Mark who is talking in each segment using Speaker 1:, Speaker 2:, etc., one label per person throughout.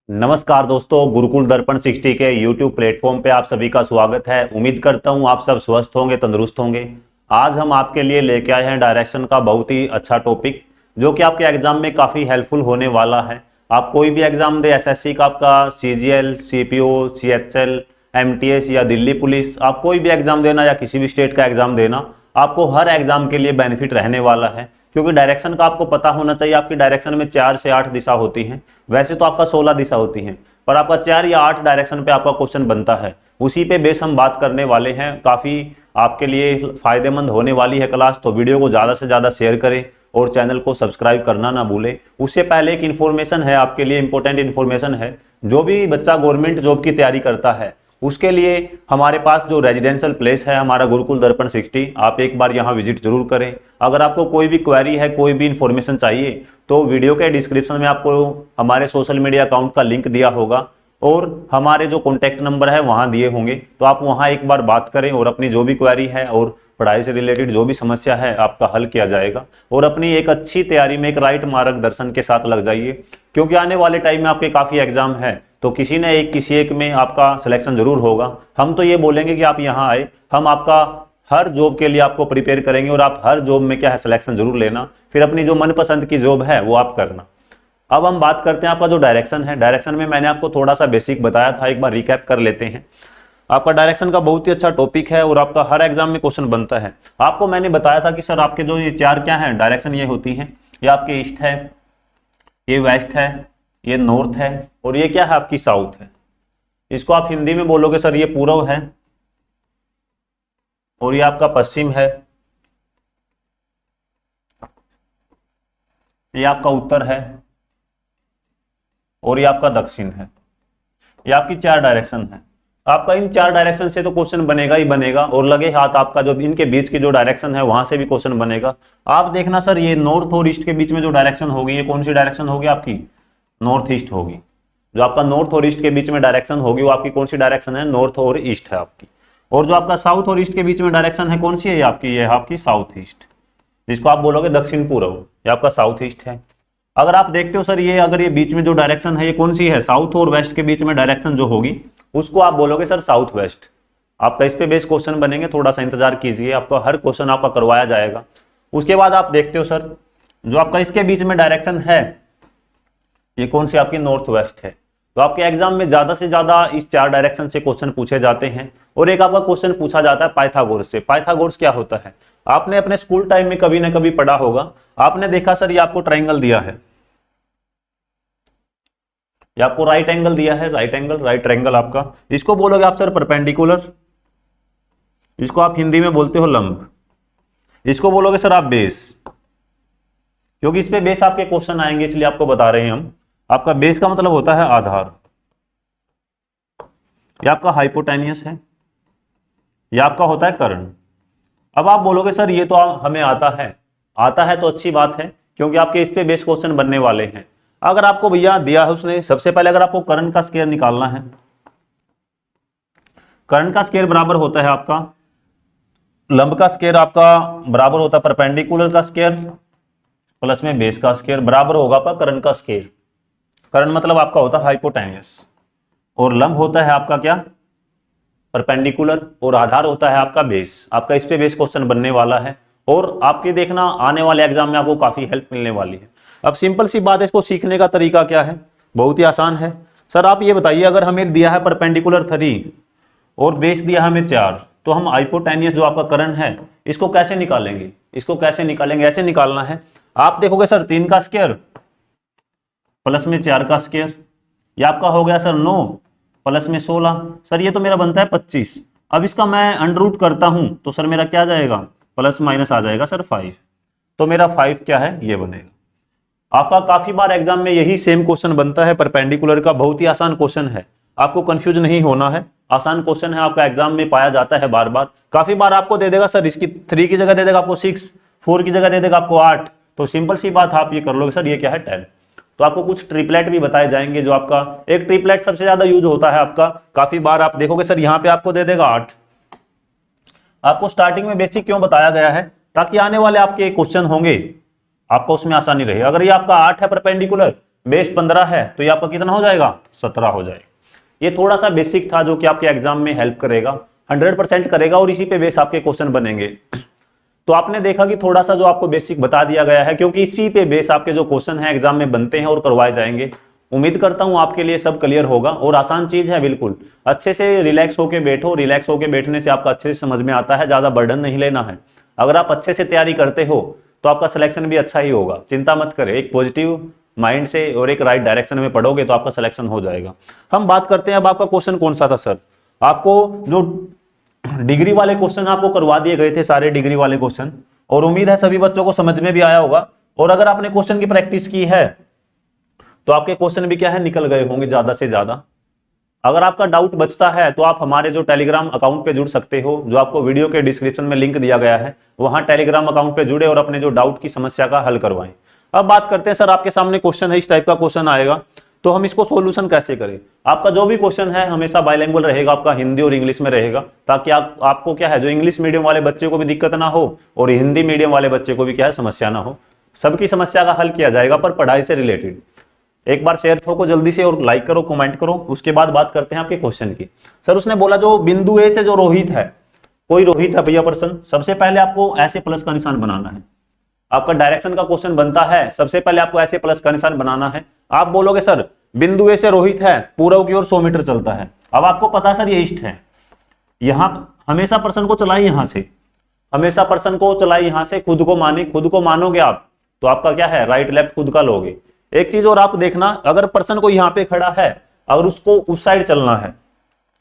Speaker 1: नमस्कार दोस्तों, गुरुकुल दर्पण 60 के YouTube प्लेटफॉर्म पे आप सभी का स्वागत है। उम्मीद करता हूं आप सब स्वस्थ होंगे, तंदुरुस्त होंगे। आज हम आपके लिए लेके आए हैं डायरेक्शन का बहुत ही अच्छा टॉपिक, जो कि आपके एग्जाम में काफ़ी हेल्पफुल होने वाला है। आप कोई भी एग्जाम दे, एसएससी का, आपका सीजीएल, सीपीओ, सीएचएल, एमटीएस या दिल्ली पुलिस, आप कोई भी एग्जाम देना या किसी भी स्टेट का एग्जाम देना, आपको हर एग्जाम के लिए बेनिफिट रहने वाला है। क्योंकि डायरेक्शन का आपको पता होना चाहिए, आपकी डायरेक्शन में 4 से 8 दिशा होती हैं। वैसे तो आपका 16 दिशा होती हैं, पर आपका 4 या 8 डायरेक्शन पे आपका क्वेश्चन बनता है। उसी पे बेस हम बात करने वाले हैं। काफ़ी आपके लिए फायदेमंद होने वाली है क्लास, तो वीडियो को ज़्यादा से ज़्यादा शेयर करें और चैनल को सब्सक्राइब करना ना भूलें। उससे पहले एक इन्फॉर्मेशन है आपके लिए, इंपॉर्टेंट इन्फॉर्मेशन है। जो भी बच्चा गवर्नमेंट जॉब की तैयारी करता है, उसके लिए हमारे पास जो रेजिडेंशियल प्लेस है हमारा गुरुकुल दर्पण 60, आप एक बार यहाँ विजिट जरूर करें। अगर आपको कोई भी क्वेरी है, कोई भी इंफॉर्मेशन चाहिए, तो वीडियो के डिस्क्रिप्शन में आपको हमारे सोशल मीडिया अकाउंट का लिंक दिया होगा और हमारे जो कॉन्टैक्ट नंबर है वहाँ दिए होंगे। तो आप वहाँ एक बार बात करें और अपनी जो भी क्वेरी है और पढ़ाई से रिलेटेड जो भी समस्या है आपका हल किया जाएगा। और अपनी एक अच्छी तैयारी में एक राइट मार्गदर्शन के साथ लग जाइए, क्योंकि आने वाले टाइम में आपके काफ़ी एग्जाम है, तो किसी एक में आपका सिलेक्शन जरूर होगा। हम तो ये बोलेंगे कि आप यहाँ आए, हम आपका हर जॉब के लिए आपको प्रिपेयर करेंगे और आप हर जॉब में क्या है सिलेक्शन जरूर लेना, फिर अपनी जो मनपसंद की जॉब है वो आप करना। अब हम बात करते हैं आपका जो डायरेक्शन है। डायरेक्शन में मैंने आपको थोड़ा सा बेसिक बताया था, एक बार रिकैप कर लेते हैं। आपका डायरेक्शन का बहुत ही अच्छा टॉपिक है और आपका हर एग्जाम में क्वेश्चन बनता है। आपको मैंने बताया था कि सर आपके जो ये 4 क्या है डायरेक्शन, ये होती हैं, ये आपके ईस्ट है, ये वेस्ट है, ये नॉर्थ है और ये क्या है आपकी साउथ है। इसको आप हिंदी में बोलोगे सर ये पूर्व है, और ये आपका पश्चिम है, ये आपका उत्तर है और ये आपका दक्षिण है। ये आपकी 4 डायरेक्शन है। आपका इन 4 डायरेक्शन से तो क्वेश्चन बनेगा ही बनेगा, और लगे हाथ आपका जो इनके बीच की जो डायरेक्शन है वहां से भी क्वेश्चन बनेगा। आप देखना सर, ये नॉर्थ और ईस्ट के बीच में जो डायरेक्शन होगी, ये कौन सी डायरेक्शन होगी आपकी? नॉर्थ ईस्ट होगी। जो आपका नॉर्थ और ईस्ट के बीच में डायरेक्शन होगी वो आपकी कौन सी डायरेक्शन है? नॉर्थ और ईस्ट है आपकी। और जो आपका साउथ और ईस्ट के बीच में डायरेक्शन है कौन सी है आपकी? ये है आपकी साउथ ईस्ट, जिसको आप बोलोगे दक्षिण पूर्व, ये आपका साउथ ईस्ट है। अगर आप देखते हो सर, ये अगर ये बीच में जो डायरेक्शन है ये कौन सी है? साउथ और वेस्ट के बीच में डायरेक्शन जो होगी उसको आप बोलोगे सर साउथ वेस्ट। आपका इस पे बेस क्वेश्चन बनेंगे, थोड़ा सा इंतजार कीजिए, आपका हर क्वेश्चन आपका करवाया जाएगा। उसके बाद आप देखते हो सर, जो आपका इसके बीच में डायरेक्शन है ये कौन सी आपकी? नॉर्थ वेस्ट है। तो आपके एग्जाम में ज्यादा से ज्यादा इस 4 डायरेक्शन से क्वेश्चन पूछे जाते हैं। और एक आपका क्वेश्चन पूछा जाता है पाइथागोरस से। पाइथागोरस क्या होता है? आपने अपने स्कूल टाइम में कभी ना कभी पढ़ा होगा। आपने देखा सर, ये आपको ट्राइंगल दिया है, ये आपको राइट एंगल दिया है, राइट एंगल, राइट ट्रायंगल आपका, इसको बोलोगे आप सर परपेंडिकुलर, इसको आप हिंदी में बोलते हो लंब, इसको बोलोगे सर आप बेस। क्योंकि इस पे बेस आपके क्वेश्चन आएंगे इसलिए आपको बता रहे हैं हम। आपका बेस का मतलब होता है आधार। ये आपका हाइपोटेनियस है, ये आपका होता है कर्ण। अब आप बोलोगे सर ये तो हमें आता है तो अच्छी बात है, क्योंकि आपके इस पे बेस क्वेश्चन बनने वाले हैं। अगर आपको भैया दिया है उसने, सबसे पहले अगर आपको कर्ण का स्क्वायर निकालना है, कर्ण का स्क्वायर बराबर होता है आपका लंब का स्क्वायर, आपका बराबर होता है परपेंडिकुलर का स्क्वायर प्लस में बेस का स्क्वायर, बराबर होगा आपका कर्ण का स्क्वायर। कर्ण मतलब आपका होता है हाइपोटेनियस, और लंब होता है आपका क्या? परपेंडिकुलर, और आधार होता है आपका बेस। आपका इस पे बेस क्वेश्चन बनने वाला है, और आपके देखना आने वाले एग्जाम में आपको काफी हेल्प मिलने वाली है। अब सिंपल सी बात है, इसको सीखने का तरीका क्या है? बहुत ही आसान है। सर आप ये बताइए, अगर हमें दिया है परपेंडिकुलर 3 और बेस दिया है हमें 4, तो हम हाइपोटेनियस जो आपका कर्ण है इसको कैसे निकालेंगे? इसको कैसे निकालेंगे? ऐसे निकालना है। आप देखोगे सर 3 का स्क्वायर प्लस में 4 का स्क्वायर, ये आपका हो गया सर 9 प्लस में 16। सर ये तो मेरा बनता है 25। अब इसका मैं अंडर रूट करता हूं तो सर मेरा क्या जाएगा? प्लस माइनस आ जाएगा सर 5। तो मेरा 5 क्या है? ये बनेगा। आपका काफी बार एग्जाम में यही सेम क्वेश्चन बनता है परपेंडिकुलर का। बहुत ही आसान क्वेश्चन है, आपको कंफ्यूज नहीं होना है। आसान क्वेश्चन है, आपका एग्जाम में पाया जाता है बार बार। काफी बार आपको दे देगा सर इसकी 3 की जगह दे देगा आपको 6, 4 की जगह दे देगा आपको 8। तो सिंपल सी बात आप ये कर लोगे सर, ये क्या है? 10। तो आपको कुछ ट्रिपलेट भी बताए जाएंगे। जो आपका एक ट्रिपलेट सबसे ज्यादा यूज होता है आपका, काफी बार आप देखोगे सर यहाँ पे आपको दे देगा 8, आपको स्टार्टिंग में बेसिक क्यों बताया गया है, ताकि आने वाले आपके क्वेश्चन होंगे आपको उसमें आसानी रहे। अगर ये आपका 8 है परपेंडिकुलर, बेस 15 है, तो ये आपका कितना हो जाएगा, 17 हो जाएगा। ये थोड़ा सा बेसिक था जो कि आपके एग्जाम में हेल्प करेगा, 100% करेगा, और इसी पे बेस आपके क्वेश्चन बनेंगे। तो आपने देखा कि थोड़ा सा जो आपको बेसिक बता दिया गया है, क्योंकि इसी पे बेस आपके जो क्वेश्चन है एग्जाम में बनते हैं और करवाए जाएंगे। उम्मीद करता हूं आपके लिए सब क्लियर होगा, और आसान चीज है बिल्कुल। अच्छे से रिलैक्स होके बैठो, रिलैक्स होके बैठने से आपका अच्छे से समझ में आता है, ज्यादा बर्डन नहीं लेना है। अगर आप अच्छे से तैयारी करते हो तो आपका सिलेक्शन भी अच्छा ही होगा, चिंता मत करें। एक पॉजिटिव माइंड से और एक राइट डायरेक्शन में पढ़ोगे तो आपका सिलेक्शन हो जाएगा। हम बात करते हैं अब आपका क्वेश्चन कौन सा था सर। आपको जो डिग्री वाले क्वेश्चन आपको करवा दिए गए थे, सारे डिग्री वाले क्वेश्चन, और उम्मीद है सभी बच्चों को समझ में भी आया होगा। और अगर आपने क्वेश्चन की प्रैक्टिस की है तो आपके क्वेश्चन भी क्या है, निकल गए होंगे ज्यादा से ज्यादा। अगर आपका डाउट बचता है तो आप हमारे जो टेलीग्राम अकाउंट पे जुड़ सकते हो, जो आपको वीडियो के डिस्क्रिप्शन में लिंक दिया गया है, वहां टेलीग्राम अकाउंट पे जुड़े और अपने जो डाउट की समस्या का हल करवाएं। अब बात करते हैं सर, आपके सामने क्वेश्चन है, इस टाइप का क्वेश्चन आएगा, तो हम इसको सोल्यूशन कैसे करें। आपका जो भी क्वेश्चन है हमेशा बाइलिंगुअल रहेगा, आपका हिंदी और इंग्लिश में रहेगा, ताकि आपको क्या है, जो इंग्लिश मीडियम वाले बच्चे को भी दिक्कत ना हो और हिंदी मीडियम वाले बच्चे को भी क्या है, समस्या ना हो। सबकी समस्या का हल किया जाएगा, पर पढ़ाई से रिलेटेड। एक बार शेयर ठोको जल्दी से और लाइक करो, कमेंट करो। उसके बाद बात करते हैं आपके क्वेश्चन की। सर उसने बोला जो बिंदु ए से जो रोहित है, कोई रोहित है भैया पर्सन, सबसे पहले आपको ऐसे प्लस का निशान बनाना है। आपका डायरेक्शन का क्वेश्चन बनता है, सबसे पहले आपको ऐसे प्लस का निशान बनाना है। आप बोलोगे सर बिंदु ए से रोहित है, पूर्व की ओर 100 मीटर चलता है। अब आपको पता है सर ये ईस्ट है, यहां हमेशा पर्सन को चलाए यहां से, हमेशा पर्सन को चलाए यहां से, खुद को माने, खुद को मानोगे आप तो आपका क्या है, राइट लेफ्ट खुद का लोगे। एक चीज और आप देखना, अगर पर्सन को यहां पे खड़ा है, अगर उसको उस साइड चलना है,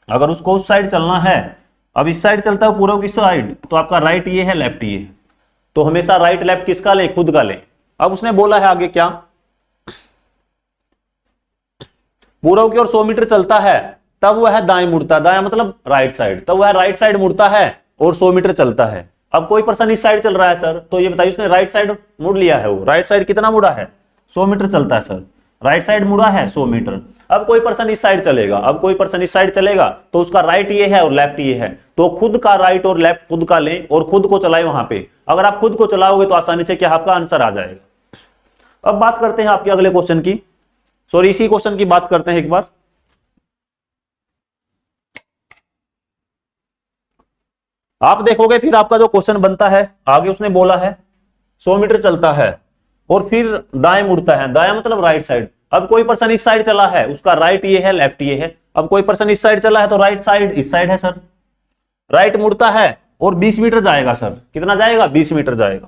Speaker 1: अगर उसको उस साइड चलना है, अब इस साइड चलता है पूर्व की साइड, तो आपका राइट ये है, लेफ्ट ये है, तो हमेशा राइट लेफ्ट किसका ले, खुद का ले। अब उसने बोला है आगे क्या, पूर्व की ओर 100 मीटर चलता है, तब वह दाएं मुड़ता है, दाएं मतलब राइट साइड, तब वह राइट साइड मुड़ता है और 100 मीटर चलता है। अब कोई पर्सन इस साइड चल रहा है सर, तो ये बताइए उसने राइट साइड मुड़ लिया है, वो राइट साइड कितना मुड़ा है, 100 मीटर चलता है सर, राइट साइड मुड़ा है 100 मीटर। अब कोई पर्सन इस साइड चलेगा, अब कोई पर्सन इस साइड चलेगा, तो उसका राइट ये है और लेफ्ट ये है, तो खुद का राइट और लेफ्ट खुद का लें और खुद को चलाए वहां पे। अगर आप खुद को चलाओगे तो आसानी से क्या आपका आंसर आ जाएगा। अब बात करते हैं आपके अगले क्वेश्चन की, सॉरी इसी क्वेश्चन की बात करते हैं एक बार। आप देखोगे फिर आपका जो क्वेश्चन बनता है, आगे उसने बोला है 100 मीटर चलता है और फिर दाएं मुड़ता है, दाएं मतलब राइट साइड। अब कोई पर्सन इस साइड चला है, उसका राइट ये है, लेफ्ट ये है। अब कोई पर्सन इस साइड चला है तो राइट साइड इस साइड है सर, राइट मुड़ता है और 20 मीटर जाएगा सर, कितना जाएगा, 20 मीटर जाएगा।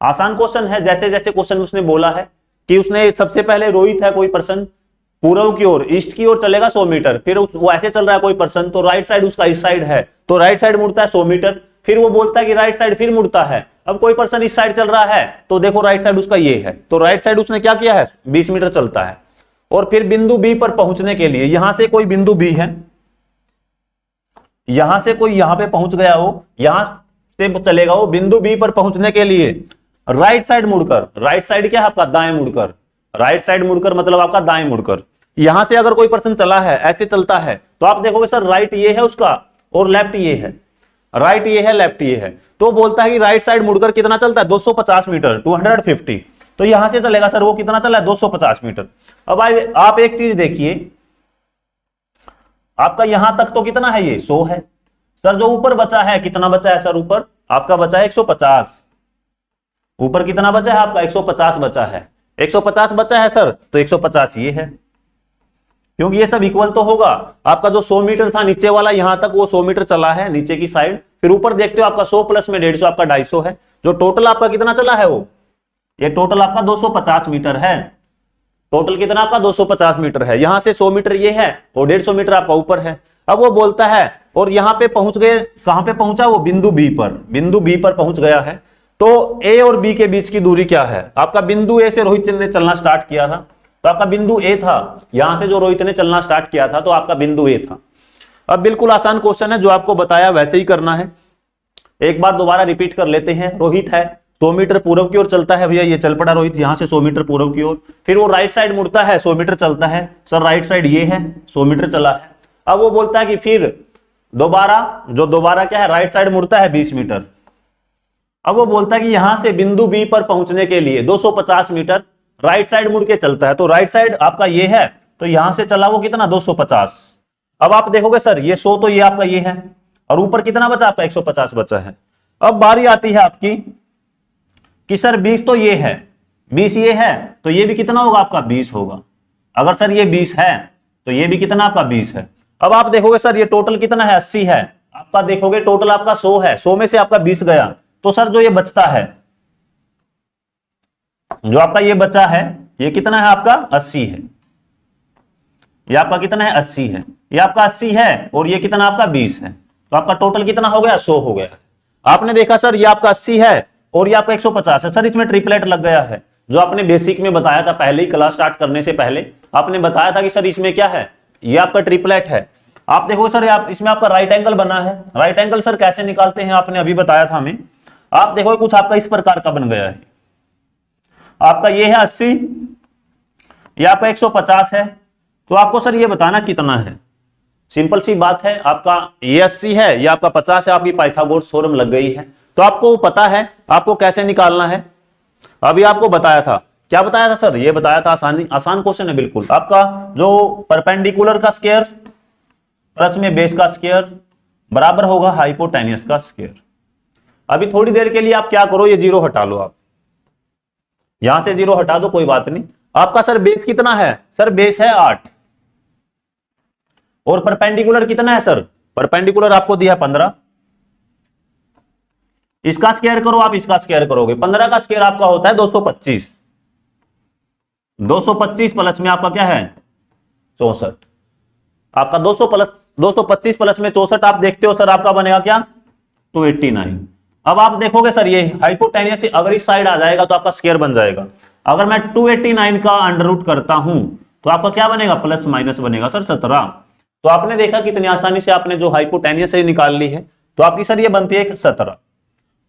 Speaker 1: आसान क्वेश्चन है, जैसे जैसे क्वेश्चन उसने बोला है कि उसने सबसे पहले रोहित है कोई पर्सन, पूर्व की ओर ईस्ट की ओर चलेगा 100 मीटर, फिर वो ऐसे चल रहा है कोई पर्सन, तो राइट साइड उसका इस साइड है, तो राइट साइड मुड़ता है 100 मीटर, फिर वो बोलता है कि राइट साइड फिर मुड़ता है। अब कोई पर्सन इस साइड चल रहा है, तो देखो राइट साइड उसका ये है, तो राइट साइड उसने क्या किया है, 20 मीटर चलता है। और फिर बिंदु बी पर पहुंचने के लिए, यहां से कोई बिंदु बी है, यहां से कोई यहां पे पहुंच गया हो, यहां से चलेगा वो बिंदु बी पर पहुंचने के लिए राइट साइड मुड़कर, राइट साइड क्या है आपका, दाएं मुड़कर, राइट साइड मुड़कर मतलब आपका दाएं मुड़कर। यहां से अगर कोई पर्सन चला है, ऐसे चलता है, तो आप देखोगे सर राइट ये है उसका और लेफ्ट ये है, राइट ये है, लेफ्ट ये है, तो बोलता है कि राइट साइड मुड़कर कितना चलता है, 250 मीटर, 250। तो यहां से चलेगा सर, वो कितना चला है, 250 मीटर। अब आप एक चीज देखिए, आपका यहां तक तो कितना है, ये 100 है सर, जो ऊपर बचा है कितना बचा है सर, ऊपर आपका बचा है 150, ऊपर कितना बचा है आपका, 150 बचा है, 150 बचा है सर, तो 150 ये है, क्योंकि ये सब इक्वल तो होगा। आपका जो 100 मीटर था नीचे वाला, यहां तक वो 100 मीटर चला है नीचे की साइड, फिर ऊपर देखते हो आपका 100 प्लस में 150 आपका 250 है, जो टोटल आपका कितना चला है, वो ये टोटल आपका 250 मीटर है, टोटल कितना आपका 250 मीटर है। यहां से 100 मीटर ये है और 150 मीटर आपका ऊपर है। अब वो बोलता है, और यहां पे पहुंच गए, कहां पे पहुंचा वो, बिंदु बी पर, बिंदु बी पर पहुंच गया है। तो ए और बी के बीच की दूरी क्या है, आपका बिंदु ए से रोहित ने चलना स्टार्ट किया था, तो आपका बिंदु ए था, यहां से जो रोहित ने चलना स्टार्ट किया था, तो आपका बिंदु ए था। अब बिल्कुल आसान क्वेश्चन है, जो आपको बताया वैसे ही करना है। एक बार दोबारा रिपीट कर लेते हैं। रोहित है 100 मीटर पूर्व की ओर चलता है, भैया ये चल पड़ा रोहित यहां से 100 मीटर पूर्व की ओर, फिर वो राइट साइड मुड़ता है, 100 मीटर चलता है सर, राइट साइड ये है, 100 मीटर चला है। अब वो बोलता है कि फिर दोबारा क्या है, राइट साइड मुड़ता है 20 मीटर। अब वो बोलता है कि यहां से बिंदु बी पर पहुंचने के लिए 250 मीटर राइट साइड मुड़ के चलता है। तो राइट साइड आपका ये है, तो यहां से चला वो कितना 250। अब आप देखोगे सर ये 100 तो ये आपका ये है, और ऊपर कितना बचा आपका 150 बचा है। अब बारी आती है आपकी कि सर 20 तो ये है, 20 ये है, तो ये भी कितना होगा आपका 20 होगा। अगर सर ये 20 है तो ये भी कितना आपका 20 है। अब आप देखोगे सर ये टोटल कितना है 80 है, आपका देखोगे टोटल आपका 100 है, 100 में से आपका 20 गया, तो सर जो ये बचता है, जो आपका ये बचा है, ये कितना है आपका 80 है। ये आपका कितना है 80 है, ये आपका 80 है, और ये कितना आपका 20 है। तो आपका टोटल कितना हो गया 100 हो गया। आपने देखा सर ये आपका 80 है और ये आपका 150 है। सर इसमें ट्रिपलेट लग गया है, जो आपने बेसिक में बताया था पहले ही, क्लास स्टार्ट करने से पहले आपने बताया था कि सर इसमें क्या है, ये आपका ट्रिपलेट है। आप देखो सर आप इसमें आपका राइट एंगल बना है। राइट एंगल सर कैसे निकालते हैं आपने अभी बताया था हमें। आप देखो कुछ आपका इस प्रकार का बन गया है, आपका ये है 80, ये आपका 150 है। तो आपको सर ये बताना कितना है, सिंपल सी बात है, आपका ये 80 है, ये आपका 50 है, आपकी पाइथागोरस थ्योरम लग गई है। तो आपको पता है आपको कैसे निकालना है। अभी आपको बताया था, क्या बताया था सर, ये बताया था, आसान क्वेश्चन है बिल्कुल। आपका जो परपेंडिकुलर का स्क्वायर प्लस में बेस का स्क्वायर बराबर होगा हाइपोटेन्यूस का स्क्वायर। अभी थोड़ी देर के लिए आप क्या करो, ये 0 हटा लो, आप यहां से 0 हटा दो, कोई बात नहीं। आपका सर बेस कितना है, सर बेस है 8, और परपेंडिकुलर कितना है सर, परपेंडिकुलर आपको दिया 15। इसका स्क्वायर करो, आप इसका स्क्वायर करोगे, 15 का स्क्वायर आपका होता है 225। 225 प्लस में आपका क्या है 64। आपका 225 प्लस में 64 आप देखते हो सर आपका बनेगा क्या 289। अब आप देखोगे सर ये हाइपोटेन्यूस से अगर इस साइड आ जाएगा तो आपका स्क्वायर बन जाएगा। अगर मैं 289 का अंडर रूट करता हूं तो आपका क्या बनेगा, प्लस माइनस बनेगा सर 17। तो आपने देखा कितनी आसानी से आपने जो हाइपोटेन्यूस से निकाल ली है, तो आपकी सर ये बनती है 17।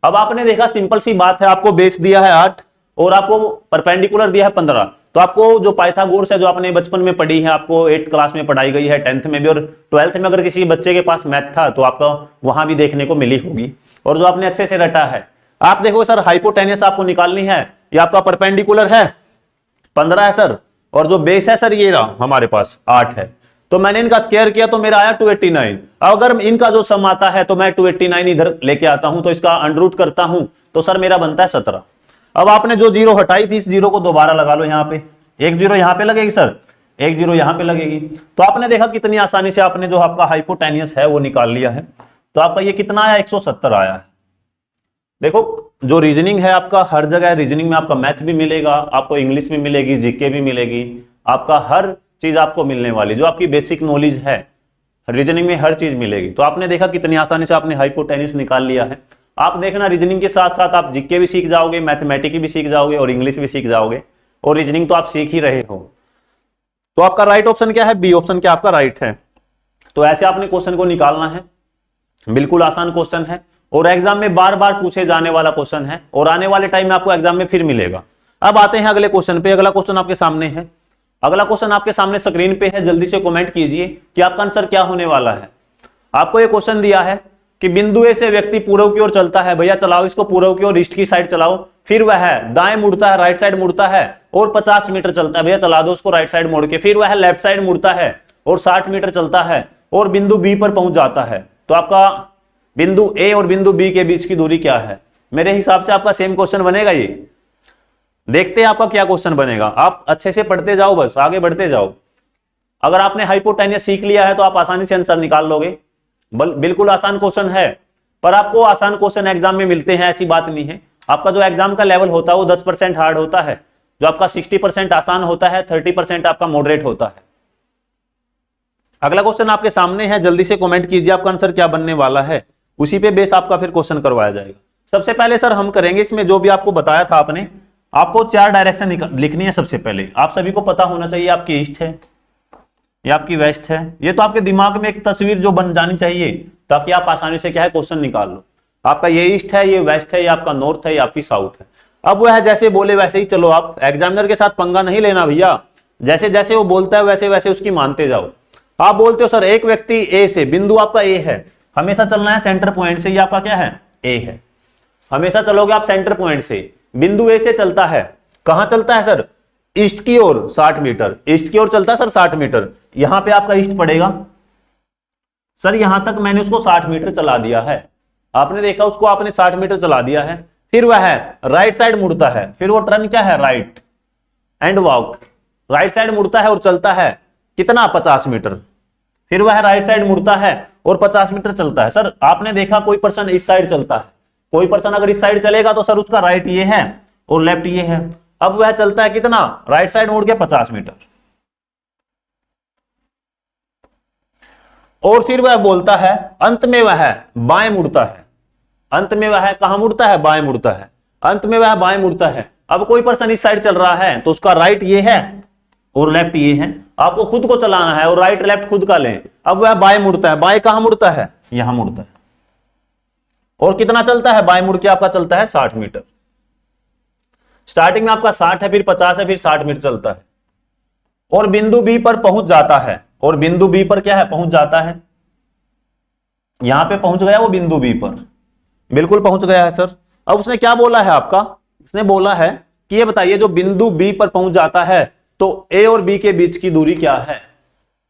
Speaker 1: अब आपने देखा सिंपल सी बात है, आपको बेस दिया है 8 और आपको परपेंडिकुलर दिया है 15। तो आपको जो पाइथागोरस है, जो आपने बचपन में पढ़ी है, आपको 8th क्लास में पढ़ाई गई है, 10th में भी, और 12th में अगर किसी बच्चे के पास मैथ था तो आपका वहां भी देखने को मिली होगी, और जो आपने अच्छे से रटा है। आप देखो सर हाइपोटेन्यूस आपको निकालनी है, ये आपका परपेंडिकुलर है 15 है सर, और जो बेस है सर ये रहा हमारे पास 8 है। तो मैंने इनका स्क्वायर किया तो मेरा आया 289। अगर इनका जो सम आता है तो मैं 289 इधर लेके आता हूं, तो इसका अंडर रूट करता हूं, तो सर मेरा बनता है 17। अब आपने जो 0 हटाई थी, इस 0 को दोबारा लगा लो, यहां पे एक 0 यहां पे लगेगी सर, एक 0 यहां पे लगेगी। तो आपने देखा कितनी आसानी से आपने जो आपका हाइपोटेन्यूस है वो निकाल लिया है। तो आपका ये कितना आया 170 आया है। देखो जो रीजनिंग है आपका हर जगह, रीजनिंग में आपका मैथ भी मिलेगा, आपको इंग्लिश भी मिलेगी, जीके भी मिलेगी, आपका हर चीज आपको मिलने वाली, जो आपकी बेसिक नॉलेज है रीजनिंग में हर चीज मिलेगी। तो आपने देखा कितनी आसानी से आपने हाइपोटेन्यूस निकाल लिया है। आप देखना रीजनिंग के साथ साथ आप जीके भी सीख जाओगे, मैथमेटिक्स भी सीख जाओगे, और इंग्लिश भी सीख जाओगे, और रीजनिंग तो आप सीख ही रहे हो। तो आपका राइट ऑप्शन क्या है, बी ऑप्शन क्या आपका राइट है। तो ऐसे आपने क्वेश्चन को निकालना है, बिल्कुल आसान क्वेश्चन है, और एग्जाम में बार बार पूछे जाने वाला क्वेश्चन है, और आने वाले टाइम में आपको एग्जाम में फिर मिलेगा। अब आते हैं अगले क्वेश्चन पे। अगला क्वेश्चन आपके सामने है, अगला क्वेश्चन आपके सामने स्क्रीन पे है, जल्दी से कमेंट कीजिए कि आपका आंसर क्या होने वाला है। आपको ये क्वेश्चन दिया है कि बिंदु ए से व्यक्ति पूर्व की ओर चलता है, भैया चलाओ इसको पूर्व की ओर, ईस्ट की साइड चलाओ, फिर वह दाएं मुड़ता है, राइट साइड मुड़ता है और 50 मीटर चलता है, भैया चला दो उसको राइट साइड मोड़ के, फिर वह लेफ्ट साइड मुड़ता है और 60 मीटर चलता है और बिंदु बी पर पहुंच जाता है। तो आपका बिंदु ए और बिंदु बी के बीच की दूरी क्या है। मेरे हिसाब से आपका सेम क्वेश्चन बनेगा ये। देखते हैं आपका क्या क्वेश्चन बनेगा। आप अच्छे से पढ़ते जाओ, बस आगे बढ़ते जाओ। अगर आपने हाइपोटेन्यूस सीख लिया है तो आप आसानी से आंसर निकाल लोगे। बिल्कुल आसान क्वेश्चन है, पर आपको आसान क्वेश्चन एग्जाम में मिलते हैं ऐसी बात नहीं है। आपका जो एग्जाम का लेवल होता है वो 10% हार्ड होता है, जो आपका 60% आसान होता है, 30% आपका मॉडरेट होता है। अगला क्वेश्चन आपके सामने है, जल्दी से कमेंट कीजिए आपका आंसर क्या बनने वाला है, उसी पे बेस आपका फिर क्वेश्चन करवाया जाएगा। सबसे पहले सर हम करेंगे इसमें जो भी आपको बताया था आपने, आपको 4 डायरेक्शन लिखनी है। सबसे पहले आप सभी को पता होना चाहिए आपकी ईस्ट है, ये आपकी वेस्ट है। ये तो आपके दिमाग में एक तस्वीर जो बन जानी चाहिए ताकि आप आसानी से क्या है क्वेश्चन निकाल लो। आपका ये ईस्ट है, ये वेस्ट है, ये आपका नॉर्थ है, ये आपकी साउथ है। अब वह जैसे बोले वैसे ही चलो, आप एग्जामिनर के साथ पंगा नहीं लेना भैया। जैसे जैसे वो बोलता है वैसे वैसे उसकी मानते जाओ। आप बोलते हो सर एक व्यक्ति ए से, बिंदु आपका ए है, हमेशा चलना है सेंटर पॉइंट से, ये आपका क्या है, ए है। हमेशा चलोगे आप सेंटर पॉइंट से, बिंदु ए से चलता है, कहां चलता है सर, ईस्ट की ओर 60 मीटर, ईस्ट की ओर चलता है सर 60 मीटर। यहां पे आपका ईस्ट पड़ेगा सर, यहां तक मैंने उसको 60 मीटर चला दिया है, आपने देखा उसको आपने 60 मीटर चला दिया है, फिर वह राइट साइड मुड़ता है, फिर वो टर्न क्या है, right and walk, right side मुड़ता है और चलता है कितना, 50 मीटर, फिर वह राइट साइड मुड़ता है और 50 मीटर चलता है। सर आपने देखा कोई पर्सन इस साइड चलता है, कोई पर्सन अगर इस साइड चलेगा तो सर उसका राइट ये है और लेफ्ट ये है, अब वह चलता है कितना, राइट साइड मुड़ के 50 मीटर, और फिर वह बोलता है अंत में वह बाएं मुड़ता है, अंत में वह कहां मुड़ता है, बाएं मुड़ता है, अंत में वह बाएं मुड़ता है। अब कोई पर्सन इस साइड चल रहा है तो उसका राइट ये है और लेफ्ट ये है, आपको खुद को चलाना है और राइट लेफ्ट खुद का लें। अब वह बाएं मुड़ता है, बाएं कहां मुड़ता है, यहां मुड़ता है, और कितना चलता है, बाएं मुड़ के आपका चलता है 60 मीटर। स्टार्टिंग में आपका 60 है, फिर 50 है, फिर 60 मीटर चलता है और बिंदु बी पर पहुंच जाता है, और बिंदु बी पर क्या है, पहुंच जाता है, यहां पे पहुंच गया वो बिंदु बी पर, बिल्कुल पहुंच गया है सर। अब उसने क्या बोला है आपका, उसने बोला है कि ये बताइए जो बिंदु बी पर पहुंच जाता है तो ए और बी के बीच की दूरी क्या है,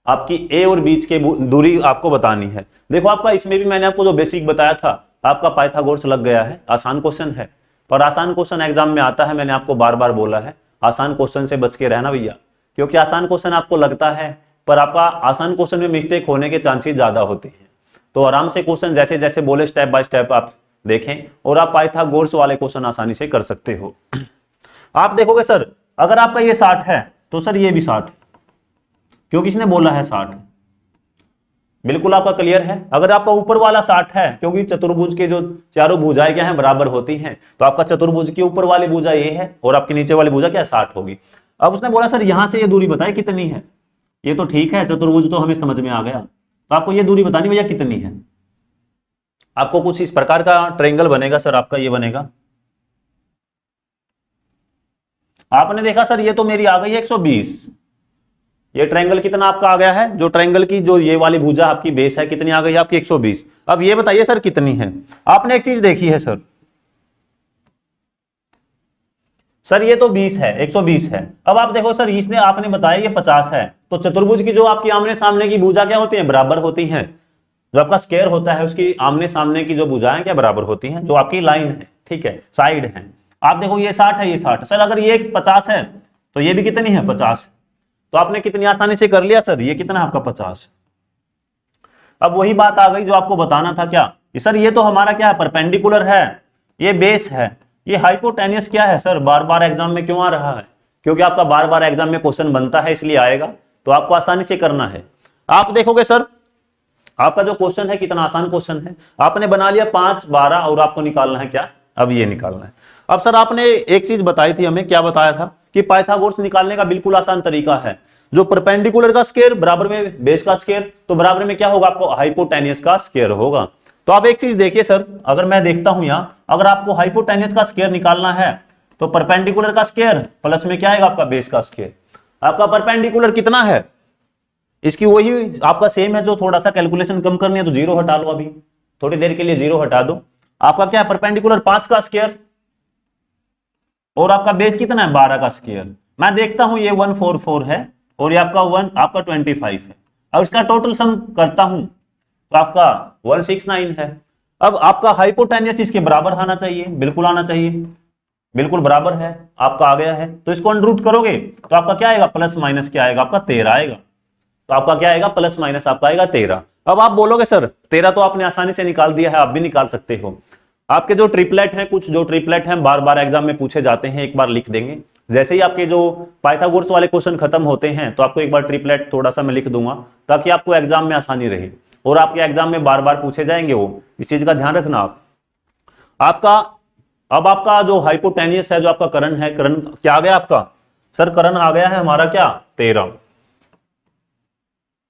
Speaker 1: आपकी ए और बीच के दूरी आपको बतानी है। देखो आपका इसमें भी मैंने आपको जो बेसिक बताया था, आपका पाइथागोरस लग गया है, आसान क्वेश्चन है, पर आसान क्वेश्चन एग्जाम में आता है, मैंने आपको बार बार बोला है आसान क्वेश्चन से बच के रहना भैया, क्योंकि आसान क्वेश्चन आपको लगता है पर आपका आसान क्वेश्चन में मिस्टेक होने के चांसेस ज्यादा होते हैं। तो आराम से क्वेश्चन जैसे जैसे बोले स्टेप बाय स्टेप आप देखें और आप पाइथागोरस वाले क्वेश्चन आसानी से कर सकते हो। आप देखोगे सर अगर आपका ये 60 है तो सर ये भी 60 है, क्योंकि इसने बोला है 60 है, बिल्कुल आपका क्लियर है। अगर आपका ऊपर वाला 60 है, क्योंकि चतुर्भुज के जो चारों भुजाएं क्या है, बराबर होती हैं, तो आपका चतुर्भुज की ऊपर वाली भुजा ये है और आपकी नीचे वाली भुजा क्या है, 60 होगी। अब उसने बोला सर यहां से ये दूरी बताए कितनी है, ये तो ठीक है चतुर्भुज तो हमें समझ में आ गया, तो आपको ये दूरी बतानी भैया कितनी है। आपको कुछ इस प्रकार का ट्रायंगल बनेगा सर, आपका ये बनेगा, आपने देखा सर ये तो मेरी आ गई है 120, ये ट्रायंगल कितना आपका आ गया है, जो ट्रायंगल की जो ये वाली भुजा आपकी बेस है कितनी आ गई है आपकी 120। अब ये बताइए सर कितनी है, आपने एक चीज देखी है सर ये तो 20 है, 120 है। अब आप देखो सर इसने आपने बताया ये 50 है, तो चतुर्भुज की जो आपकी आमने सामने की भुजा क्या होती है, बराबर होती हैं, जो आपका स्क्वायर होता है उसकी आमने सामने की जो भुजाएं क्या बराबर होती हैं, जो आपकी लाइन है, ठीक है, साइड है। आप देखो ये 60 है, ये 60 सर, अगर ये 50 है तो ये भी कितनी है, 50, तो आपने कितनी आसानी से कर लिया सर, ये कितना है आपका 50। अब वही बात आ गई जो आपको बताना था, क्या सर ये तो हमारा क्या है, परपेंडिकुलर है, ये बेस है, ये हाइपोटेनियस क्या है सर, बार बार एग्जाम में क्यों आ रहा है, क्योंकि आपका बार बार एग्जाम में क्वेश्चन बनता है इसलिए आएगा, तो आपको आसानी से करना है। आप देखोगे सर आपका जो क्वेश्चन है कितना आसान क्वेश्चन है, आपने बना लिया 5 12 और आपको निकालना है क्या, अब ये निकालना है। अब सर आपने एक चीज बताई थी हमें, क्या बताया था कि पाइथागोरस निकालने का बिल्कुल आसान तरीका है, जो परपेंडिकुलर का स्क्वायर बराबर में बेस का स्क्वायर, तो बराबर में क्या होगा आपको, हाइपोटेनियस का स्क्वायर होगा। तो आप एक चीज देखिए सर, अगर मैं देखता हूं यहां, अगर आपको हाइपोटेनियस का स्क्वायर निकालना है तो परपेंडिकुलर का स्क्वायर प्लस में क्या आएगा आपका बेस का स्क्वायर। आपका परपेंडिकुलर कितना है, इसकी वही आपका सेम है, जो थोड़ा सा कैलकुलेशन कम करनी है तो 0 हटा लो, अभी थोड़ी देर के लिए 0 हटा दो। आपका क्या है परपेंडिकुलर 5 का स्क्वायर और आपका बेस कितना है 12 का स्क्वायर। मैं देखता हूं ये 144 है और ये आपका 25 है, और इसका टोटल सम करता हूं तो आपका 169 है। अब आपका हाइपोटेनियस इसके बराबर आना चाहिए, बिल्कुल आना चाहिए, बिल्कुल बराबर है, आपका आ गया है, तो इसको अंडर करोगे तो आपका क्या आएगा, प्लस माइनस क्या आएगा आपका 13 आएगा, तो आपका क्या आएगा प्लस माइनस आपका आएगा 13। अब आप बोलोगे सर 13 तो आपने आसानी से निकाल दिया है, आप भी निकाल सकते हो। आपके जो ट्रिपलेट हैं, कुछ जो ट्रिपलेट हैं बार बार एग्जाम में पूछे जाते हैं, एक बार लिख देंगे, जैसे ही आपके जो पाइथागोरस वाले क्वेश्चन खत्म होते हैं तो आपको एक बार ट्रिपलेट थोड़ा सा मैं लिख दूंगा, ताकि आपको एग्जाम में आसानी रहे, और आपके एग्जाम में बार बार पूछे जाएंगे वो, इस चीज का ध्यान रखना आप। आपका अब आपका जो हाइपोटेनियस है, जो आपका करण है, करण क्या आ गया आपका सर, करण आ गया है हमारा क्या 13।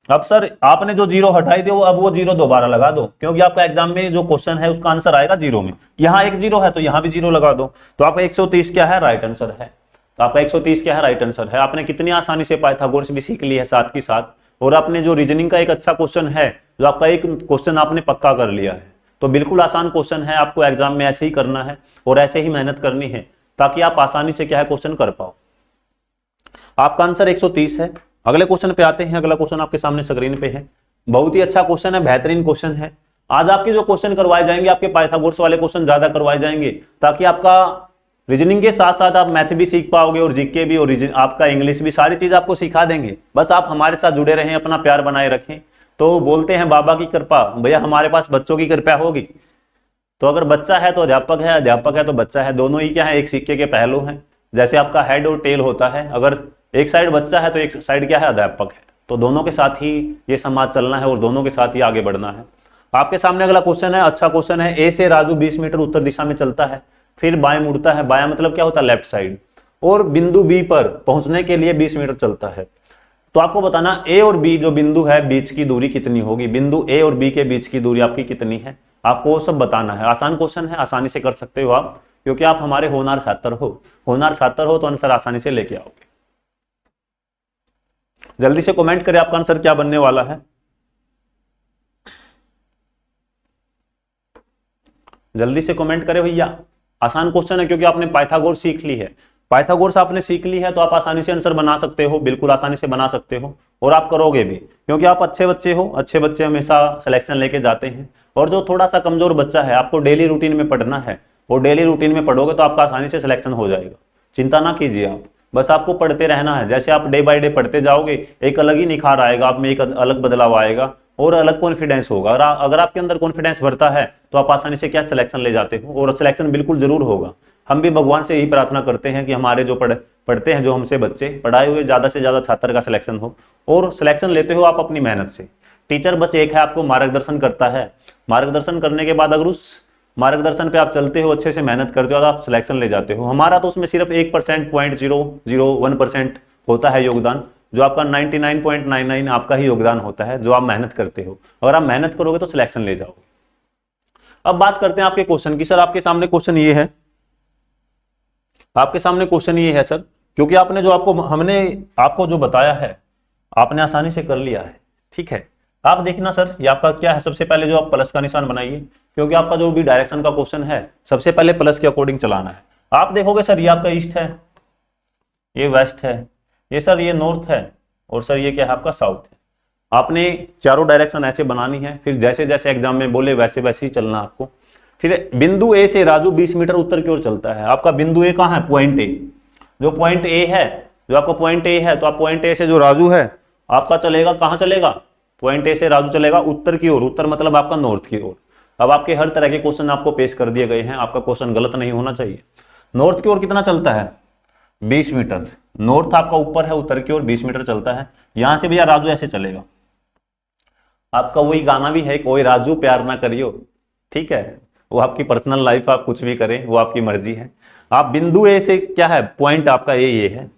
Speaker 1: अब सर आपने जो 0 हटाई थी अब वो 0 दोबारा लगा दो, क्योंकि आपका एग्जाम में जो क्वेश्चन है उसका आंसर आएगा 0 में, यहाँ एक 0 है तो यहाँ भी 0 लगा दो, तो आपका 130 क्या है राइट आंसर है। तो आपका 130 क्या है राइट आंसर है। आपने कितनी आसानी से पाइथागोरस भी सीख ली है साथ के साथ, और आपने जो रीजनिंग का एक अच्छा क्वेश्चन है जो आपका एक क्वेश्चन आपने पक्का कर लिया है। तो बिल्कुल आसान क्वेश्चन है, आपको एग्जाम में ऐसे ही करना है और ऐसे ही मेहनत करनी है ताकि आप आसानी से क्या है क्वेश्चन कर पाओ। आपका आंसर 130 है। अगले क्वेश्चन पे आते हैं। अगला क्वेश्चन आपके सामने स्क्रीन पे है। बहुत ही अच्छा क्वेश्चन है, बेहतरीन क्वेश्चन है। आज आपके जो क्वेश्चन करवाए जाएंगे, आपके पाइथागोरस वाले क्वेश्चन ज्यादा करवाए जाएंगे ताकि आपका रीजनिंग के साथ साथ आप मैथ भी सीख पाओगे और जीके भी और आपका इंग्लिश भी, सारी चीज आपको सिखा देंगे। बस आप हमारे साथ जुड़े रहें, अपना प्यार बनाए रखें। तो बोलते हैं बाबा की कृपा, भैया हमारे पास बच्चों की कृपा होगी। तो अगर बच्चा है तो अध्यापक है, अध्यापक है तो बच्चा है, दोनों ही क्या है एक सिक्के के पहलू हैं। जैसे आपका हेड और टेल होता है, अगर एक साइड बच्चा है तो एक साइड क्या है अध्यापक है। तो दोनों के साथ ही ये समाज चलना है और दोनों के साथ ही आगे बढ़ना है। आपके सामने अगला क्वेश्चन है, अच्छा क्वेश्चन है। ए से राजू 20 मीटर उत्तर दिशा में चलता है, फिर बाएं मुड़ता है। बायां मतलब क्या होता है लेफ्ट साइड, और बिंदु बी पर पहुंचने के लिए 20 मीटर चलता है। तो आपको बताना ए और बी जो बिंदु है बीच की दूरी कितनी होगी। बिंदु ए और बी के बीच की दूरी आपकी कितनी है, आपको वो सब बताना है। आसान क्वेश्चन है, आसानी से कर सकते हो आप, क्योंकि आप हमारे होनहार छात्र हो। होनहार छात्र हो तो आंसर आसानी से लेके आओगे। जल्दी से कमेंट करें आपका आंसर क्या बनने वाला है। जल्दी से कमेंट करें भैया। आसान क्वेश्चन है क्योंकि आपने पाइथागोरस सीख ली है। पाइथागोरस आपने सीख ली है तो आप आसानी से आंसर बना सकते हो, बिल्कुल आसानी से बना सकते हो और आप करोगे भी, क्योंकि आप अच्छे बच्चे हो। अच्छे बच्चे हमेशा सिलेक्शन लेके जाते हैं। और जो थोड़ा सा कमजोर बच्चा है, आपको डेली रूटीन में पढ़ना है और डेली रूटीन में पढ़ोगे तो आपका आसानी से सिलेक्शन हो जाएगा। चिंता ना कीजिए आप, बस आपको पढ़ते रहना है। जैसे आप डे बाय डे पढ़ते जाओगे, एक अलग ही निखार आएगा आप में, एक अलग बदलाव आएगा और अलग कॉन्फिडेंस होगा। अगर आपके अंदर कॉन्फिडेंस बढ़ता है तो आप आसानी से क्या सिलेक्शन ले जाते हो, और सिलेक्शन बिल्कुल जरूर होगा। हम भी भगवान से यही प्रार्थना करते हैं कि हमारे जो पढ़ते हैं, जो हमसे बच्चे पढ़ाए हुए, ज्यादा से ज्यादा छात्र का सिलेक्शन हो। और सिलेक्शन लेते हो आप अपनी मेहनत से। टीचर बस एक है, आपको मार्गदर्शन करता है। मार्गदर्शन करने के बाद अगर उस मार्गदर्शन पे आप चलते हो, अच्छे से मेहनत करते हो तो आप सिलेक्शन ले जाते हो। हमारा तो उसमें सिर्फ 1% 0.001% होता है योगदान, जो आपका 99.99 आपका ही योगदान होता है, जो आप मेहनत करते हो। अगर आप मेहनत करोगे तो सिलेक्शन ले जाओगे। अब बात करते हैं आपके क्वेश्चन की। सर आपके सामने क्वेश्चन ये है, आपके सामने क्वेश्चन ये है सर, क्योंकि आपने जो हमने आपको जो बताया है आपने आसानी से कर लिया है, ठीक है। आप देखना सर, ये आपका क्या है, सबसे पहले जो आप प्लस का निशान बनाइए, क्योंकि आपका जो भी डायरेक्शन का क्वेश्चन है सबसे पहले प्लस के अकॉर्डिंग चलाना है। आप देखोगे सर ये आपका ईस्ट है, ये वेस्ट है, ये सर ये नॉर्थ है, और सर ये क्या है आपका साउथ है। आपने चारों डायरेक्शन ऐसे बनानी है, फिर जैसे जैसे एग्जाम में बोले वैसे वैसे ही चलना आपको। फिर बिंदु ए से राजू 20 मीटर उत्तर की ओर चलता है। आपका बिंदु ए कहाँ है, पॉइंट ए। जो पॉइंट ए है, जो आपका पॉइंट ए है, तो आप पॉइंट ए से जो राजू है आपका चलेगा, कहाँ चलेगा, पॉइंट ए से राजू चलेगा उत्तर की ओर। उत्तर मतलब आपका नॉर्थ की ओर। अब आपके हर तरह के क्वेश्चन आपको पेश कर दिए गए हैं, आपका क्वेश्चन गलत नहीं होना चाहिए। नॉर्थ की ओर कितना चलता है, 20 मीटर। नॉर्थ आपका ऊपर है, उत्तर की ओर 20 मीटर चलता है। यहां से भैया राजू ऐसे चलेगा। आपका वही गाना भी है, कोई राजू प्यार ना करियो, ठीक है। वो आपकी पर्सनल लाइफ, आप कुछ भी करें वो आपकी मर्जी है। आप बिंदु ए से क्या है, पॉइंट आपका ये है।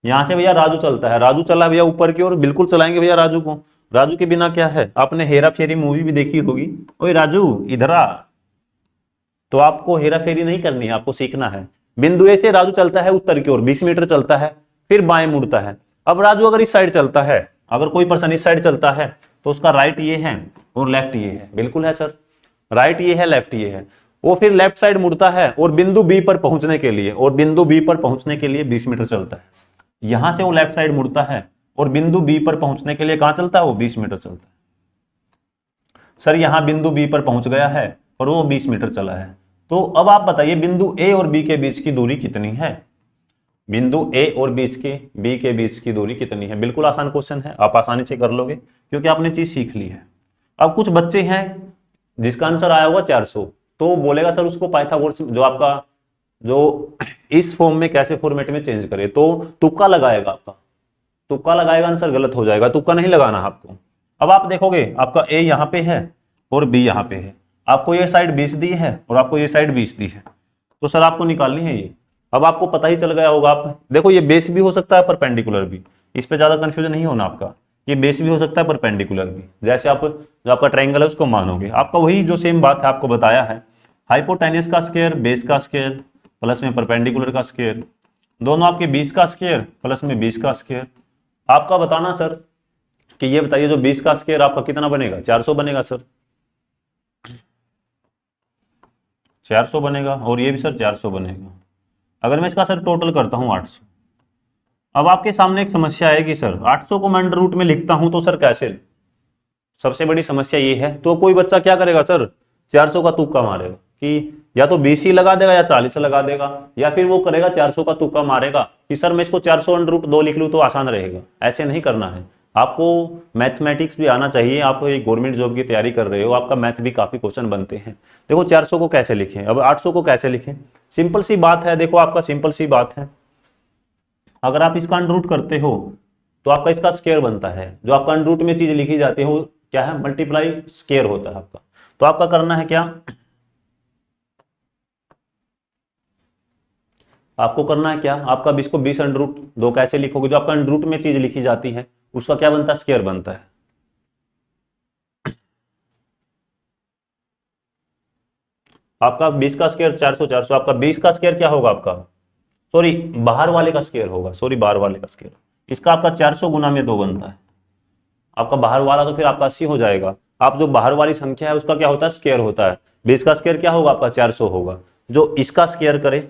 Speaker 1: यहां से भैया राजू चलता है, राजू चला भैया ऊपर की ओर, बिल्कुल चलाएंगे भैया राजू को। राजू के बिना क्या है, आपने हेरा फेरी मूवी भी देखी होगी, ओए राजू इधर आ। तो आपको हेरा फेरी नहीं करनी है, आपको सीखना है। बिंदु ए से राजू चलता है उत्तर की ओर, 20 मीटर चलता है, फिर बाएं मुड़ता है। अब राजू अगर इस साइड चलता है, अगर कोई पर्सन इस साइड चलता है तो उसका राइट ये है और लेफ्ट ये है। बिल्कुल है सर, राइट ये है, लेफ्ट ये है। वो फिर लेफ्ट साइड मुड़ता है और बिंदु बी पर पहुंचने के लिए, 20 मीटर चलता है। यहां से वो लेफ्ट साइड मुड़ता है और बिंदु बी पर पहुंचने के लिए कहां चलता है, वो 20 मीटर चलता है। सर यहां बिंदु बी पर पहुंच गया है और वो 20 मीटर चला है। तो अब आप बताइए बिंदु ए और बी के बीच की दूरी कितनी है। बिंदु ए और बी के बीच की दूरी कितनी है। बिल्कुल आसान क्वेश्चन है, आप आसानी से कर लोगे क्योंकि आपने चीज सीख ली है। अब कुछ बच्चे हैं जिसका आंसर आया होगा 400, तो बोलेगा सर उसको पाइथागोरस जो आपका जो इस फॉर्म में कैसे फॉर्मेट में चेंज करे, तो तुक्का लगाएगा। आपका तुक्का लगाएगा, आंसर गलत हो जाएगा। तुक्का नहीं लगाना आपको। अब आप देखोगे आपका ए यहाँ पे है और बी यहाँ पे है, आपको ये साइड 20 दी है और आपको ये साइड 20 दी है, तो सर आपको निकालनी है ये। अब आपको पता ही चल गया होगा। आप देखो ये बेस भी हो सकता है, परपेंडिकुलर भी, इस पे ज्यादा कंफ्यूजन नहीं होना आपका। ये बेस भी हो सकता है, परपेंडिकुलर भी, जैसे आप जो आपका ट्रायंगल है उसको मानोगे। आपका वही जो सेम बात है आपको बताया है, हाइपोटेन्यूस का स्क्वायर, बेस का स्क्वायर प्लस में परपेंडिकुलर का स्क्वायर, दोनों आपके 20 का स्क्वायर प्लस में 20 का स्क्वायर। आपका बताना सर कि ये बताइए जो 20 का स्क्वायर आपका कितना बनेगा, 400 बनेगा सर, 400 बनेगा, और ये भी सर 400 बनेगा। अगर मैं इसका सर टोटल करता हूँ 800, अब आपके सामने एक समस्या आएगी सर, 800 को मैं अंडर रूट में लिखता हूं तो सर कैसे, सबसे बड़ी समस्या ये है। तो कोई बच्चा क्या करेगा सर, 400 का तुक्का मारेगा कि या तो 20 ही लगा देगा या 40 लगा देगा, या फिर वो करेगा 400 का तुक्का मारेगा कि सर मैं इसको 400 अंडर रूट 2 लिख लूँ तो आसान रहेगा। ऐसे नहीं करना है, आपको मैथमेटिक्स भी आना चाहिए। आप एक गवर्नमेंट जॉब की तैयारी कर रहे हो, आपका मैथ भी काफी क्वेश्चन बनते हैं। देखो 400 को कैसे लिखें, अब 800 को कैसे लिखें, सिंपल सी बात है। देखो आपका सिंपल सी बात है, अगर आप इसका अंडर रूट करते हो तो आपका इसका स्क्वायर बनता है। जो आपका अंडर रूट में चीज लिखी जाती है वो क्या है, मल्टीप्लाई स्क्वायर होता है आपका। तो आपका करना है क्या, आपको करना है क्या, आपका 20 को 20 अंडर रूट 2 कैसे लिखोगे, जो आपका अंडर रूट में चीज लिखी जाती है उसका क्या बनता है, स्क्वायर बनता है। आपका 20 का स्क्वायर 400, 400, आपका 20 का स्क्वायर क्या होगा आपका, सॉरी बाहर वाले का स्क्वायर होगा, सॉरी बाहर वाले का स्क्वायर, इसका आपका 400 गुना में 2 बनता है। आपका बाहर वाला तो फिर आपका 80 हो जाएगा। आप जो बाहर वाली संख्या है उसका क्या होता है, स्क्वायर होता है। 20 का स्क्वायर क्या होगा आपका, 400 होगा। जो इसका स्क्वायर करे,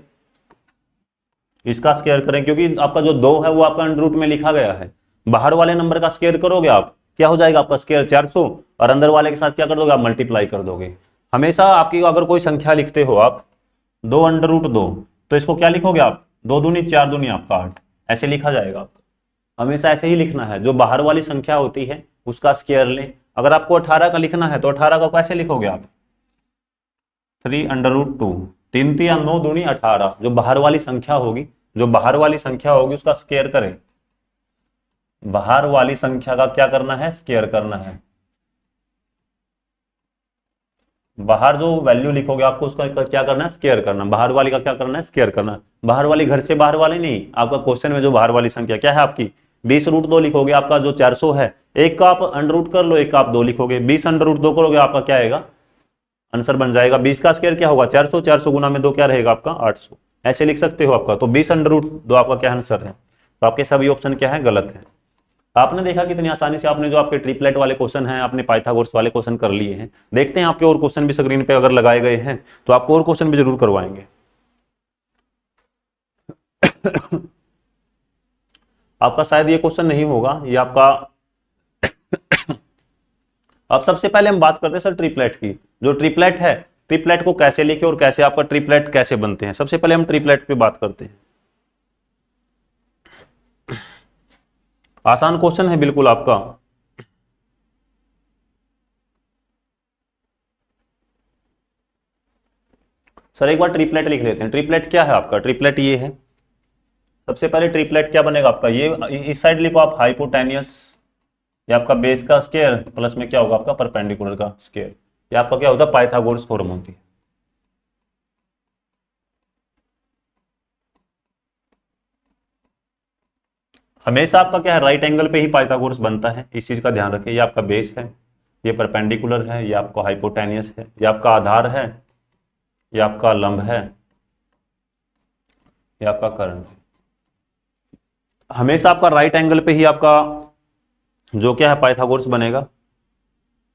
Speaker 1: इसका स्क्वायर करें, क्योंकि आपका जो 2 है वो आपका अंडर रूट में लिखा गया है। बाहर वाले नंबर का स्क्वायर करोगे आप, क्या हो जाएगा आपका स्क्वायर 400, और अंदर वाले के साथ क्या कर दोगे आप, मल्टीप्लाई कर दोगे। हमेशा आपकी अगर कोई संख्या लिखते हो आप 2 अंडर रूट 2, तो इसको क्या लिखोगे आप, 2 दूनी 4 दूनी आपका 8, ऐसे लिखा जाएगा आपका। हमेशा ऐसे ही लिखना है, जो बाहर वाली संख्या होती है उसका स्क्वायर लें। अगर आपको 18 का लिखना है तो 18 का कैसे लिखोगे आप, 3 अंडर रूट 2, 3 3 9 दूनी 18, जो बाहर वाली संख्या होगी, जो बाहर वाली संख्या होगी उसका स्क्वायर करें। बाहर वाली संख्या का क्या करना है, स्क्वायर करना है। बाहर जो वैल्यू लिखोगे आपको उसका क्या करना है, स्क्वायर करना। बाहर वाली का क्या करना है, स्क्वायर करना। बाहर वाली घर से बाहर वाली नहीं, आपका क्वेश्चन में जो बाहर वाली संख्या क्या है आपकी, 20 रूट 2 लिखोगे, आपका जो 400 है, एक का आप अंडर रूट कर लो, एक का आप 2 लिखोगे, 20 अंडर रूट 2 करोगे, आपका क्या आएगा, आंसर बन जाएगा। 20 का स्क्वायर क्या होगा, 400, 400 गुना में 2 क्या रहेगा आपका, 800, ऐसे लिख सकते हो आपका। तो 20 अंडर रूट 2 आपका क्या आंसर है। तो आपके सभी ऑप्शन क्या है, गलत है। आपने देखा कितनी आसानी से आपने जो आपके ट्रिपलेट वाले क्वेश्चन हैं, आपने पाइथागोरस वाले क्वेश्चन कर लिए हैं। देखते हैं आपके और क्वेश्चन भी स्क्रीन पे अगर लगाए गए हैं तो आपको और क्वेश्चन भी जरूर करवाएंगे। आपका शायद ये क्वेश्चन नहीं होगा, ये आपका अब सबसे पहले हम बात करते हैं सर ट्रिपलेट की। जो ट्रिपलेट है, ट्रिपलेट को कैसे लिखे और कैसे आपका ट्रिपलेट कैसे बनते हैं, सबसे पहले हम ट्रिपलेट पे बात करते हैं। आसान क्वेश्चन है बिल्कुल आपका। सर एक बार ट्रिपलेट लिख लेते हैं। ट्रिपलेट क्या है आपका, ट्रिपलेट ये है। सबसे पहले ट्रिपलेट क्या बनेगा आपका, ये इस साइड लिखो आप हाइपोटेनियस, ये आपका बेस का स्क्वायर प्लस में क्या होगा आपका परपेंडिकुलर का स्क्वायर, ये आपका क्या होता है, पाइथागोरस थ्योरम होती है। हमेशा आपका क्या है, राइट एंगल पे ही पाइथागोरस बनता है, इस चीज का ध्यान रखिए। ये आपका बेस है, ये परपेंडिकुलर है, ये आपका हाइपोटेनियस है, ये आपका आधार है, ये आपका लंब है, ये आपका कर्ण है। हमेशा आपका राइट एंगल पे ही आपका जो क्या है पाइथागोरस बनेगा।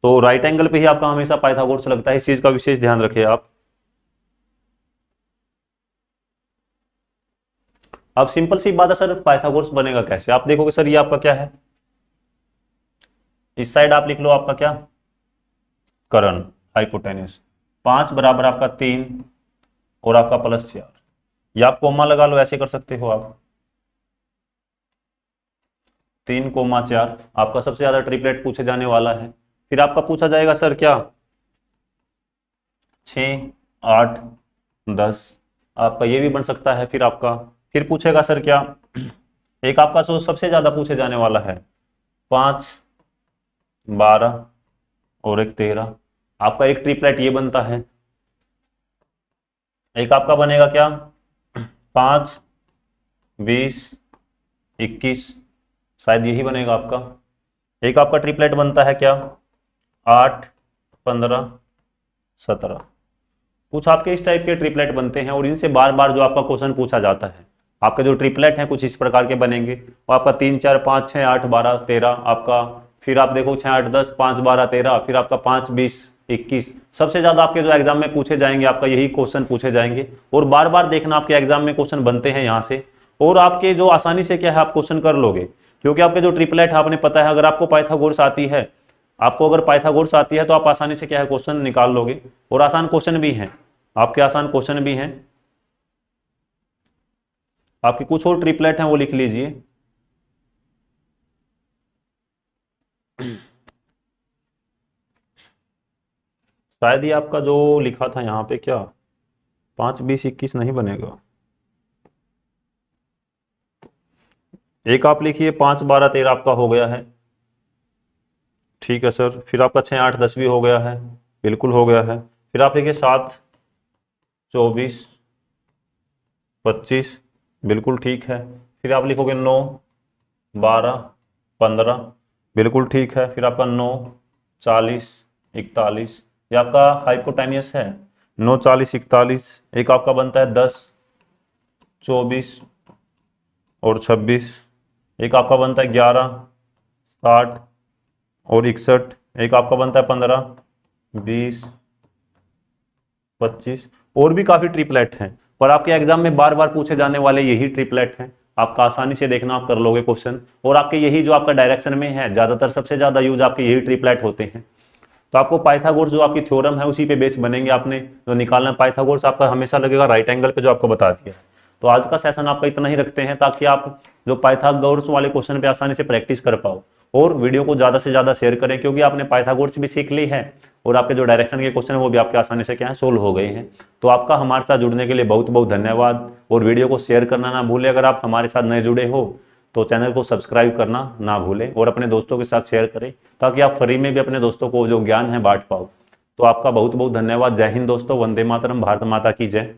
Speaker 1: तो राइट एंगल पे ही आपका हमेशा पाइथागोरस लगता है, इस चीज का विशेष ध्यान रखिए आप। अब सिंपल सी बात है सर, पाइथागोरस बनेगा कैसे, आप देखोगे सर ये आपका क्या है, इस साइड आप लिख लो आपका क्या, कर्ण हाइपोटेनियस, 5 बराबर आपका 3 और आपका प्लस 4, या आप कोमा लगा लो, ऐसे कर सकते हो आप, 3,4 आपका सबसे ज्यादा ट्रिपलेट पूछे जाने वाला है। फिर आपका पूछा जाएगा सर क्या, 6 8 10, आपका ये भी बन सकता है। फिर आपका फिर पूछेगा सर क्या, एक आपका जो सबसे ज्यादा पूछे जाने वाला है, 5 12 और एक 13, आपका एक ट्रिपलेट ये बनता है। एक आपका बनेगा क्या, 5 20 21, शायद यही बनेगा आपका। एक आपका ट्रिपलेट बनता है क्या, 8 15 17। कुछ आपके इस टाइप के ट्रिपलेट बनते हैं और इनसे बार बार जो आपका क्वेश्चन पूछा जाता है। आपके जो ट्रिपलेट हैं कुछ इस प्रकार के बनेंगे, और आपका 3 4 5 6 8 12 13 आपका फिर आप देखो 6 8 10, 5 12 13, फिर आपका 5 20 21, सबसे ज्यादा आपके जो एग्जाम में पूछे जाएंगे आपका यही क्वेश्चन पूछे जाएंगे। और बार बार देखना आपके एग्जाम में क्वेश्चन बनते हैं यहाँ से, और आपके जो आसानी से क्या है आप क्वेश्चन कर लोगे, क्योंकि आपके जो ट्रिपलेट है आपने पता है, अगर आपको पाइथागोरस आती है, आपको अगर पाइथागोरस आती है तो आप आसानी से क्या है क्वेश्चन निकाल लोगे। और आसान क्वेश्चन भी हैं आपके, आसान क्वेश्चन भी हैं आपके। कुछ और ट्रिपलेट हैं वो लिख लीजिए। शायद ये आपका जो लिखा था यहाँ पे क्या 5 20 21 नहीं बनेगा। एक आप लिखिए 5 12 13 आपका हो गया है, ठीक है सर। फिर आपका 6 8 10 भी हो गया है, बिल्कुल हो गया है। फिर आप लिखिए 7 24 25, बिल्कुल ठीक है। फिर आप लिखोगे 9 12 15, बिल्कुल ठीक है। फिर आपका 9 40 41, ये आपका हाइपोटेनियस है। 9 40 41, एक आपका बनता है 10 24 और 26, एक आपका बनता है 11 60 और 61, एक आपका बनता है 15 20 25। और भी काफी ट्रिपलेट हैं, पर आपके एग्जाम में बार बार पूछे जाने वाले यही ट्रिपलेट हैं। आपका आसानी से देखना आप कर लोगे क्वेश्चन, और आपके यही जो आपका डायरेक्शन में है ज्यादातर सबसे ज्यादा यूज आपके यही ट्रिपलेट होते हैं। तो आपको पाइथागोरस जो आपकी थ्योरम है उसी पे बेस बनेंगे, आपने जो निकालना पाइथागोरस आपका हमेशा लगेगा राइट एंगल पे, जो आपको बता दिया है। तो आज का सेशन आपका इतना ही रखते हैं, ताकि आप जो पाइथागोरस वाले क्वेश्चन पे आसानी से प्रैक्टिस कर पाओ। और वीडियो को ज्यादा से ज्यादा शेयर करें, क्योंकि आपने पाइथागोरस भी सीख ली है और आपके जो डायरेक्शन के क्वेश्चन है वो भी आपके आसानी से क्या है सोल्व हो गए हैं। तो आपका हमारे साथ जुड़ने के लिए बहुत बहुत धन्यवाद, और वीडियो को शेयर करना ना भूलें। अगर आप हमारे साथ नए जुड़े हो तो चैनल को सब्सक्राइब करना ना भूलें, और अपने दोस्तों के साथ शेयर करें, ताकि आप फ्री में भी अपने दोस्तों को जो ज्ञान है बांट पाओ। तो आपका बहुत बहुत धन्यवाद। जय हिंद दोस्तों, वंदे मातरम, भारत माता की जय।